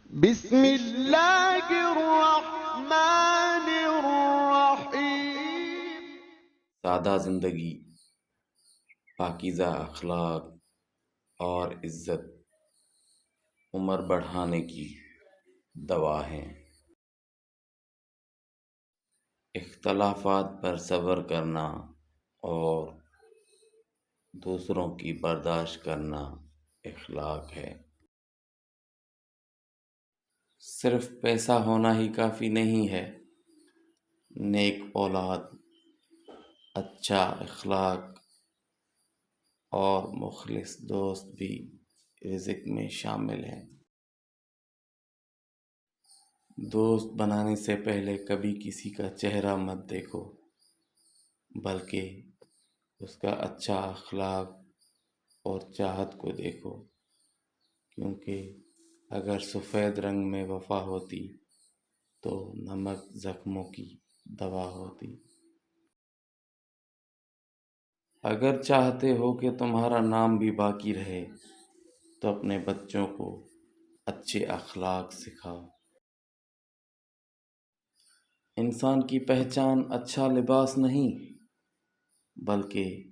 بسم اللہ الرحمن الرحیم۔ سادہ زندگی، پاکیزہ اخلاق اور عزت عمر بڑھانے کی دوا ہیں۔ اختلافات پر صبر کرنا اور دوسروں کی برداشت کرنا اخلاق ہے۔ صرف پیسہ ہونا ہی کافی نہیں ہے، نیک اولاد، اچھا اخلاق اور مخلص دوست بھی رزق میں شامل ہیں۔ دوست بنانے سے پہلے کبھی کسی کا چہرہ مت دیکھو، بلکہ اس کا اچھا اخلاق اور چاہت کو دیکھو، کیونکہ اگر سفید رنگ میں وفا ہوتی تو نمک زخموں کی دوا ہوتی۔ اگر چاہتے ہو کہ تمہارا نام بھی باقی رہے تو اپنے بچوں کو اچھے اخلاق سکھاؤ۔ انسان کی پہچان اچھا لباس نہیں بلکہ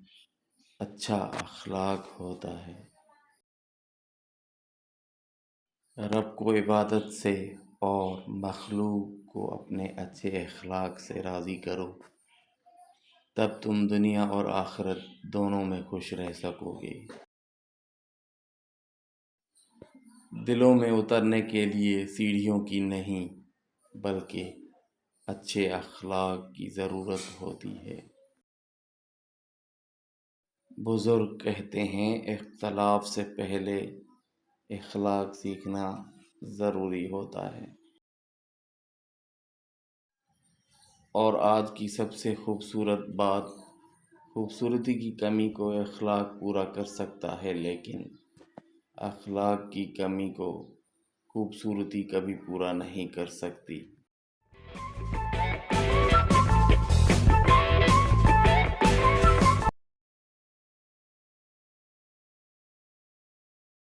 اچھا اخلاق ہوتا ہے۔ رب کو عبادت سے اور مخلوق کو اپنے اچھے اخلاق سے راضی کرو، تب تم دنیا اور آخرت دونوں میں خوش رہ سکو گے۔ دلوں میں اترنے کے لیے سیڑھیوں کی نہیں بلکہ اچھے اخلاق کی ضرورت ہوتی ہے۔ بزرگ کہتے ہیں اختلاف سے پہلے اخلاق سیکھنا ضروری ہوتا ہے۔ اور آج کی سب سے خوبصورت بات، خوبصورتی کی کمی کو اخلاق پورا کر سکتا ہے، لیکن اخلاق کی کمی کو خوبصورتی کبھی پورا نہیں کر سکتی۔